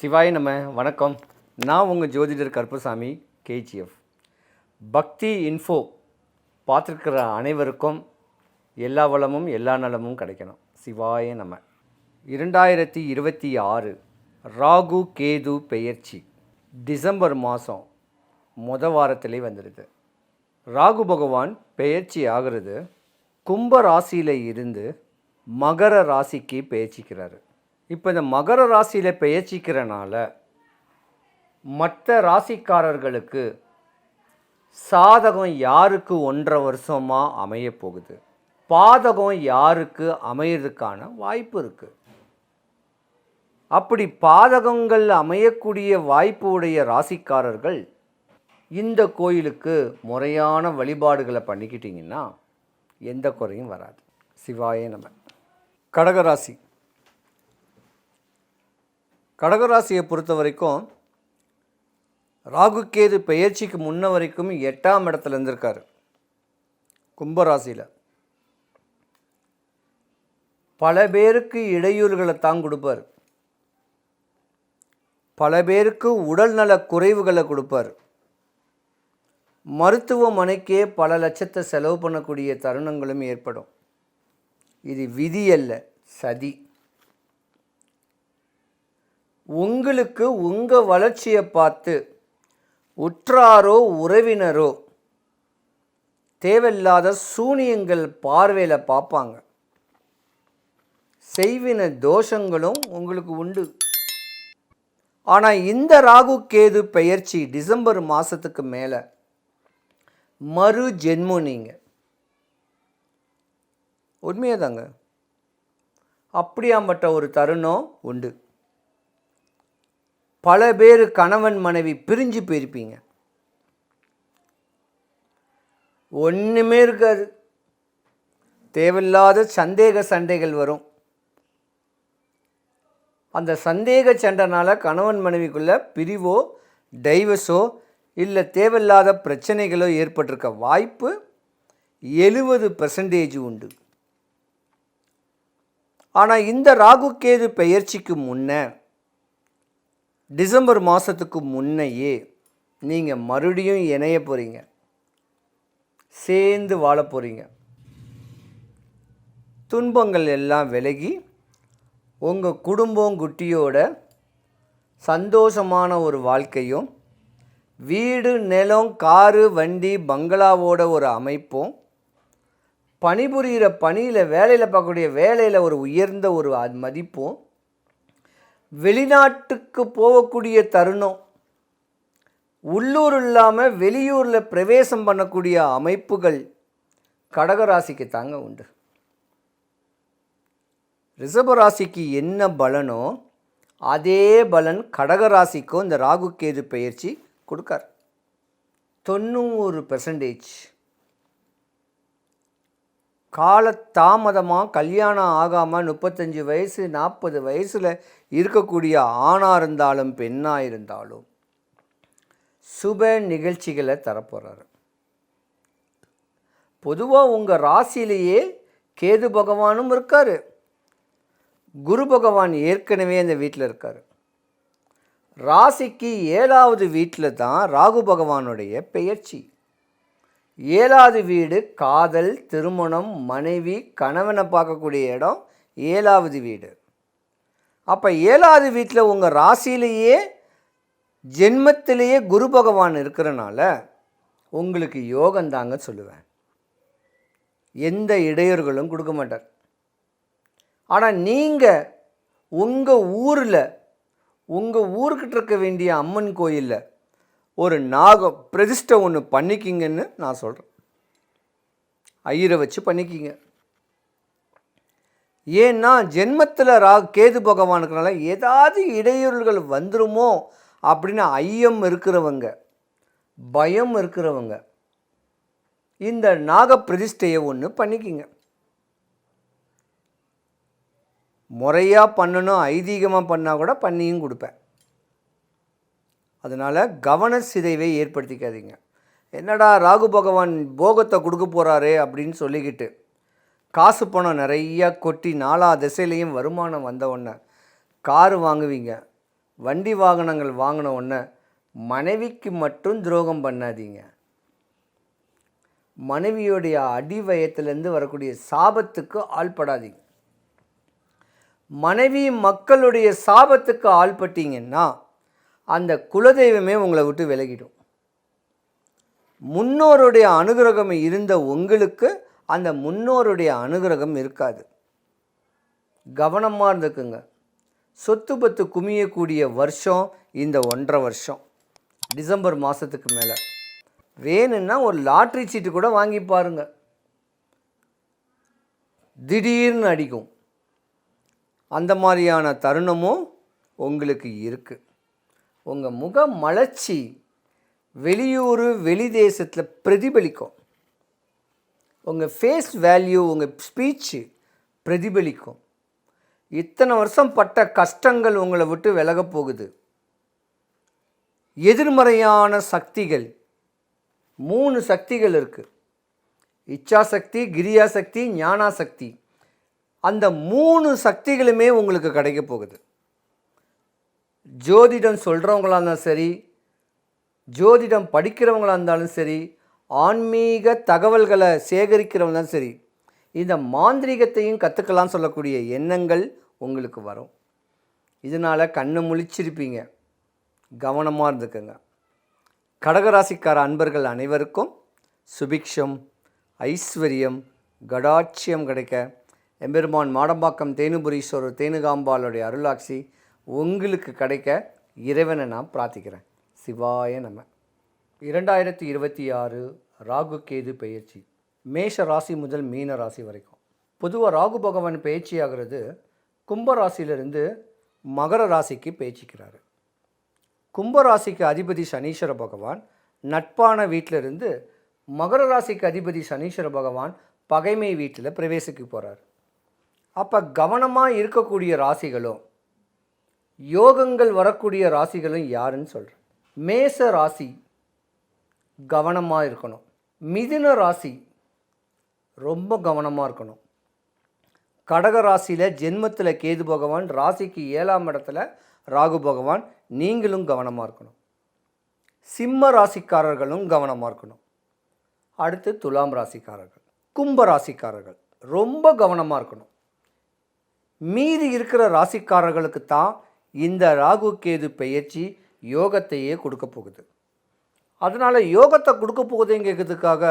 சிவாய் நம்ம வணக்கம். நான் உங்கள் ஜோதிடர் கருப்பசாமி கேஜிஎஃப். பக்தி இன்ஃபோ பார்த்துருக்கிற அனைவருக்கும் எல்லா வளமும் எல்லா நலமும் கிடைக்கணும். சிவாய நம்ம. 2026 ராகு கேது பெயர்ச்சி டிசம்பர் மாதம் வாரத்திலே வந்துடுது. ராகு பகவான் பெயர்ச்சி ஆகிறது கும்ப ராசியில் இருந்து மகர ராசிக்கு பெயர்ச்சிக்கிறாரு. இப்போ இந்த மகர ராசியில் பெயர்ச்சிக்கிறனால மற்ற ராசிக்காரர்களுக்கு சாதகம் யாருக்கு 1.5 வருஷமாக அமைய போகுது, பாதகம் யாருக்கு அமையிறதுக்கான வாய்ப்பு இருக்குது. அப்படி பாதகங்கள் அமையக்கூடிய வாய்ப்பு உடைய ராசிக்காரர்கள் இந்த கோயிலுக்கு முறையான வழிபாடுகளை பண்ணிக்கிட்டிங்கன்னா எந்த குறையும் வராது. சிவாயே நம்ம. கடகராசி. கடகராசியை பொறுத்த வரைக்கும் ராகு கேது பெயர்ச்சிக்கு முன்ன வரைக்கும் 8ஆம் இடத்துல இருந்திருக்காரு கும்பராசியில். பல பேருக்கு இடையூறுகளை தான் கொடுப்பார், பல பேருக்கு உடல்நல குறைவுகளை கொடுப்பார், மருத்துவமனைக்கே பல லட்சத்தை செலவு பண்ணக்கூடிய தருணங்களும் ஏற்படும். இது விதி அல்ல, சதி. உங்களுக்கு உங்கள் வளர்ச்சியை பார்த்து உற்றாரோ உறவினரோ தேவையில்லாத சூனியங்கள் பார்வையில் பார்ப்பாங்க. செய்வின தோஷங்களும் உங்களுக்கு உண்டு. ஆனால் இந்த ராகு கேது பெயர்ச்சி டிசம்பர் மாதத்துக்கு மேலே மறு ஜென்மம். நீங்கள் உண்மையதாங்க, அப்படியாம்பட்ட ஒரு தருணம் உண்டு. பல பேர் கணவன் மனைவி பிரிஞ்சு போயிருப்பீங்க, ஒன்றுமே இருக்காது, தேவையில்லாத சந்தேக சண்டைகள் வரும். அந்த சந்தேக சண்டைனால கணவன் மனைவிக்குள்ள பிரிவோ டைவர்ஸோ இல்லை தேவையில்லாத பிரச்சனைகளோ ஏற்பட்டிருக்க வாய்ப்பு 70% உண்டு. ஆனால் இந்த ராகு கேது பெயர்ச்சிக்கு முன்ன டிசம்பர் மாதத்துக்கு முன்னையே நீங்கள் மறுபடியும் இணைய போகிறீங்க, சேர்ந்து வாழ போகிறீங்க. துன்பங்கள் எல்லாம் விலகி உங்கள் குடும்பம் குட்டியோட சந்தோஷமான ஒரு வாழ்க்கையும், வீடு நிலம் காரு வண்டி பங்களாவோட ஒரு அமைப்பும், பணிபுரிகிற பணியில் வேலையில் பார்க்கக்கூடிய வேலையில் ஒரு உயர்ந்த ஒரு மதிப்பும், வெளிநாட்டுக்கு போகக்கூடிய தருணம், உள்ளூர் இல்லாமல் வெளியூரில் பிரவேசம் பண்ணக்கூடிய அமைப்புகள் கடகராசிக்கு தாங்க உண்டு. ரிஷபராசிக்கு என்ன பலனோ அதே பலன் கடகராசிக்கும் இந்த ராகு கேது பெயர்ச்சி கொடுக்கார். 90% காலத்தாமதமாக கல்யாணம் ஆகாமல் 35 வயசு 40 வயசில் இருக்கக்கூடிய ஆணாக இருந்தாலும் பெண்ணாக இருந்தாலும் சுப நிகழ்ச்சிகளை தரப்போகிறாரு. பொதுவாக உங்கள் ராசியிலேயே கேது பகவானும் இருக்கார், குரு பகவான் ஏற்கனவே அந்த வீட்டில் இருக்கார். ராசிக்கு 7வது வீட்டில் தான் ராகு பகவானுடைய பெயர்ச்சி. 7வது வீடு காதல், திருமணம், மனைவி, கணவனை பார்க்கக்கூடிய இடம் 7வது வீடு. அப்போ 7வது வீட்டில் உங்கள் ராசியிலேயே ஜென்மத்திலேயே குரு பகவான் இருக்கிறனால உங்களுக்கு யோகந்தாங்க சொல்லுவேன். எந்த இடையூறுகளும் கொடுக்க மாட்டார். ஆனால் நீங்கள் உங்கள் ஊருக்கிட்ட இருக்க வேண்டிய அம்மன் கோயிலில் ஒரு நாக பிரதிஷ்டை ஒன்று பண்ணிக்கிங்கன்னு நான் சொல்கிறேன். ஐயரை வச்சு பண்ணிக்கிங்க. ஏன்னா ஜென்மத்தில் கேது பகவான் இருக்கிறனால ஏதாவது இடையூறுகள் வந்துருமோ அப்படின்னு ஐயம் இருக்கிறவங்க, பயம் இருக்கிறவங்க இந்த நாக பிரதிஷ்டையை ஒன்று பண்ணிக்கிங்க. முறையாக பண்ணணும், ஐதீகமாக பண்ணால் கூட பண்ணியும் கொடுப்பேன். அதனால் கவன சிதைவை ஏற்படுத்திக்காதீங்க. என்னடா ராகு பகவான் போகத்தை கொடுக்க போகிறாரே அப்படின்னு சொல்லிக்கிட்டு காசு பணம் நிறையா கொட்டி 4 திசையிலையும் வருமானம் வந்தவுடனே காரு வாங்குவீங்க, வண்டி வாகனங்கள் வாங்கின உடனே மனைவிக்கு மட்டும் துரோகம் பண்ணாதீங்க. மனைவியோடைய அடிவயத்திலேருந்து வரக்கூடிய சாபத்துக்கு ஆள்படாதீங்க. மனைவி மக்களுடைய சாபத்துக்கு ஆள்பட்டீங்கன்னா அந்த குலதெய்வமே உங்களை விட்டு விலகிடும். முன்னோருடைய அனுகிரகம் இருந்த உங்களுக்கு அந்த முன்னோருடைய அனுகிரகம் இருக்காது. கவனமாக இருந்துக்குங்க. சொத்து பத்து குமியக்கூடிய வருஷம் இந்த 1.5 வருஷம், டிசம்பர் மாதத்துக்கு மேலே. வேணும்னா ஒரு லாட்ரி சீட்டு கூட வாங்கி பாருங்க, திடீர்னு அடிக்கும். அந்த மாதிரியான தருணமும் உங்களுக்கு இருக்குது. உங்கள் முக மலர்ச்சி வெளியூர் வெளி தேசத்தில் பிரதிபலிக்கும். உங்கள் ஃபேஸ் வேல்யூ, உங்கள் ஸ்பீச்சு பிரதிபலிக்கும். இத்தனை வருஷம் பட்ட கஷ்டங்கள் உங்களை விட்டு விலக போகுது. எதிர்மறையான சக்திகள் 3 சக்திகள் இருக்குது. இச்சாசக்தி, கிரியாசக்தி, ஞானாசக்தி. அந்த 3 சக்திகளுமே உங்களுக்கு கிடைக்க போகுது. ஜோதிடம் சொல்கிறவங்களாக இருந்தாலும் சரி, ஜோதிடம் படிக்கிறவங்களாக இருந்தாலும் சரி, ஆன்மீக தகவல்களை சேகரிக்கிறவங்க தான் சரி, இந்த மாந்திரிகத்தையும் கற்றுக்கலாம்னு சொல்லக்கூடிய எண்ணங்கள் உங்களுக்கு வரும். இதனால் கண்ணை முழிச்சிருப்பீங்க. கவனமாக இருந்துக்குங்க. கடகராசிக்கார அன்பர்கள் அனைவருக்கும் சுபிக்ஷம், ஐஸ்வர்யம், கடாட்சியம் கிடைக்க எம்பெருமான் மாடம்பாக்கம் தேனுபுரீஸ்வரர் தேனுகாம்பாளுடைய அருளாட்சி உங்களுக்கு கிடைக்க இறைவனை நான் பிரார்த்திக்கிறேன். சிவாய நம. 2026 ராகு கேது பெயர்ச்சி மேஷ ராசி முதல் மீன ராசி வரைக்கும். பொதுவாக ராகு பகவான் பயிற்சி ஆகிறது கும்பராசியிலிருந்து மகர ராசிக்கு பேச்சிக்கிறாரு. கும்பராசிக்கு அதிபதி சனீஸ்வர பகவான் நட்பான வீட்டிலிருந்து மகர ராசிக்கு அதிபதி சனீஸ்வர பகவான் பகைமை வீட்டில் பிரவேசிக்க போகிறார். அப்போ கவனமாக இருக்கக்கூடிய ராசிகளும் யோகங்கள் வரக்கூடிய ராசிகளும் யாருன்னு சொல்கிறேன். மேச ராசி கவனமாக இருக்கணும். மிதுன ராசி ரொம்ப கவனமாக இருக்கணும். கடக ராசியில் ஜென்மத்தில் கேது பகவான், ராசிக்கு 7ஆம் இடத்துல ராகு பகவான், நீங்களும் கவனமாக இருக்கணும். சிம்ம ராசிக்காரர்களும் கவனமாக இருக்கணும். அடுத்து துலாம் ராசிக்காரர்கள், கும்ப ராசிக்காரர்கள் ரொம்ப கவனமாக இருக்கணும். மீதி இருக்கிற ராசிக்காரர்களுக்கு தான் இந்த ராகு கேது பெயர்ச்சி யோகத்தையே கொடுக்க போகுது. அதனால் யோகத்தை கொடுக்க போகுதுங்கிறதுக்காக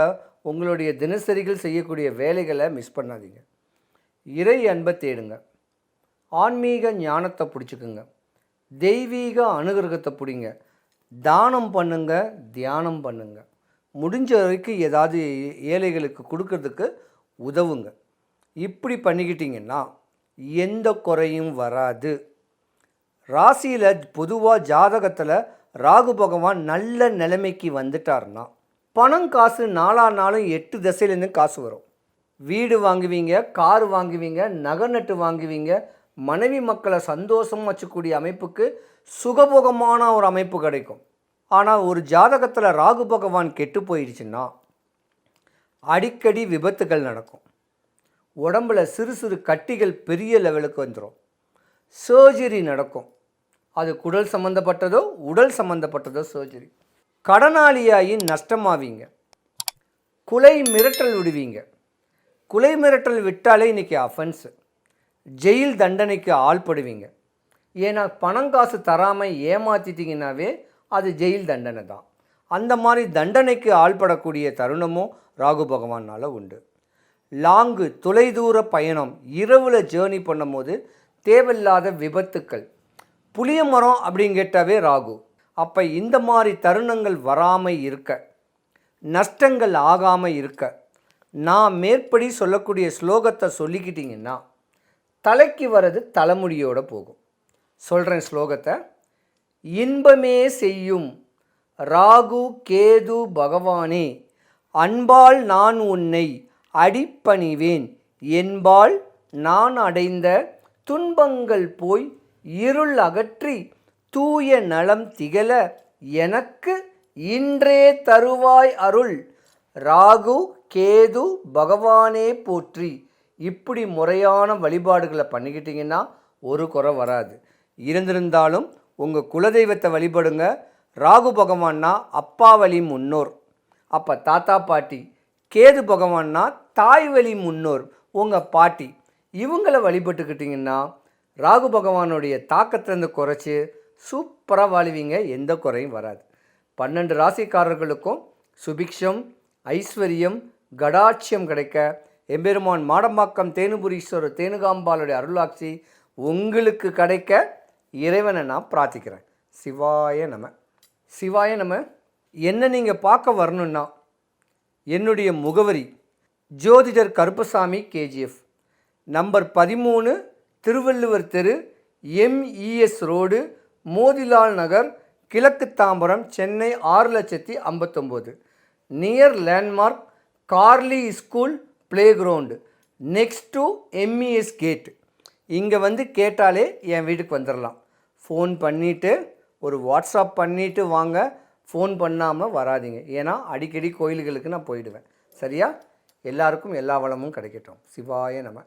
உங்களுடைய தினசரிகள் செய்யக்கூடிய வேலைகளை மிஸ் பண்ணாதீங்க. இறை அன்பை தேடுங்க. ஆன்மீக ஞானத்தை பிடிச்சிக்குங்க. தெய்வீக அனுகிரகத்தை பிடிங்க. தானம் பண்ணுங்க, தியானம் பண்ணுங்க. முடிஞ்ச வரைக்கும் ஏதாவது ஏழைகளுக்கு கொடுக்கறதுக்கு உதவுங்க. இப்படி பண்ணிக்கிட்டிங்கன்னா எந்த குறையும் வராது. ராசியில் பொதுவாக ஜாதகத்தில் ராகு பகவான் நல்ல நிலைமைக்கு வந்துட்டார்னா பணம் காசு நாளும் 8 திசையிலேருந்து காசு வரும். வீடு வாங்குவீங்க, கார் வாங்குவீங்க, நகை நட்டு வாங்குவீங்க. மனைவி மக்களை சந்தோஷமாக வச்சுக்கூடிய அமைப்புக்கு சுகபோகமான ஒரு அமைப்பு கிடைக்கும். ஆனால் ஒரு ஜாதகத்தில் ராகு பகவான் கெட்டு போயிடுச்சுன்னா அடிக்கடி விபத்துகள் நடக்கும். உடம்பில் சிறு சிறு கட்டிகள் பெரிய லெவலுக்கு வந்துடும். சர்ஜரி நடக்கும். அது குடல் சம்மந்தப்பட்டதோ உடல் சம்மந்தப்பட்டதோ சர்ஜரி. கடனாளியாகி நஷ்டமாவீங்க. கொலை மிரட்டல் விடுவீங்க. கொலை மிரட்டல் விட்டாலே இன்றைக்கி அஃபென்ஸு. ஜெயில் தண்டனைக்கு ஆள்படுவீங்க. ஏன்னா பணம் காசு தராமல் ஏமாற்றிட்டிங்கனாவே அது ஜெயில் தண்டனை தான். அந்த மாதிரி தண்டனைக்கு ஆள்படக்கூடிய தருணமும் ராகு பகவானால் உண்டு. லாங்கு தொலைதூர பயணம் இரவில் ஜேர்னி பண்ணும்போது தேவையில்லாத விபத்துக்கள். புளிய மரம் அப்படின்னு கேட்டாவே ராகு. அப்போ இந்த மாதிரி தருணங்கள் வராமல் இருக்க, நஷ்டங்கள் ஆகாமல் இருக்க நான் மேற்படி சொல்லக்கூடிய ஸ்லோகத்தை சொல்லிக்கிட்டிங்கன்னா தலைக்கு வர்றது தலைமுடியோடு போகும். சொல்கிறேன் ஸ்லோகத்தை. இன்பமே செய்யும் ராகு கேது பகவானே, அன்பால் நான் உன்னை அடிப்பணிவேன், என்பால் நான் அடைந்த துன்பங்கள் போய் இருள் அகற்றி தூய நலம் திகழ எனக்கு இன்றே தருவாய் அருள், ராகு கேது பகவானே போற்றி. இப்படி முறையான வழிபாடுகளை பண்ணிக்கிட்டிங்கன்னா ஒரு குறை வராது. இருந்திருந்தாலும் உங்கள் குலதெய்வத்தை வழிபடுங்க. ராகு பகவான்னா அப்பா வழி முன்னோர், அப்போ தாத்தா பாட்டி. கேது பகவான்னா தாய் வழி முன்னோர், உங்கள் பாட்டி. இவங்களை வழிபட்டுக்கிட்டிங்கன்னா ராகு பகவானுடைய தாக்கத்திலேருந்து குறைச்சி சூப்பராக வாழ்வீங்க, எந்த குறையும் வராது. 12 ராசிக்காரர்களுக்கும் சுபிக்ஷம், ஐஸ்வர்யம், கடாட்சியம் கிடைக்க எம்பெருமான் மாடம்பாக்கம் தேனுபுரீஸ்வரர் தேனுகாம்பாளுடைய அருளாட்சி உங்களுக்கு கிடைக்க இறைவனை நான் பிரார்த்திக்கிறேன். சிவாய நம. சிவாய நம. என்ன நீங்கள் பார்க்க வரணுன்னா என்னுடைய முகவரி ஜோதிடர் கருப்பசாமி KGF, நம்பர் 13, திருவள்ளுவர் தெரு, MES ரோடு, மோதிலால் நகர், கிழக்கு தாம்பரம், சென்னை 6,59,000. நியர் லேண்ட்மார்க் கார்லி school play ground, next to MES gate. இங்கே வந்து கேட்டாலே என் வீட்டுக்கு வந்துடலாம். ஃபோன் பண்ணிவிட்டு ஒரு வாட்ஸ்அப் பண்ணிவிட்டு வாங்க, ஃபோன் பண்ணாமல் வராதிங்க. ஏன்னா அடிக்கடி கோயில்களுக்கு நான் போயிடுவேன். சரியா? எல்லாருக்கும் எல்லா வளமும் கிடைக்கட்டும். சிவாய நம.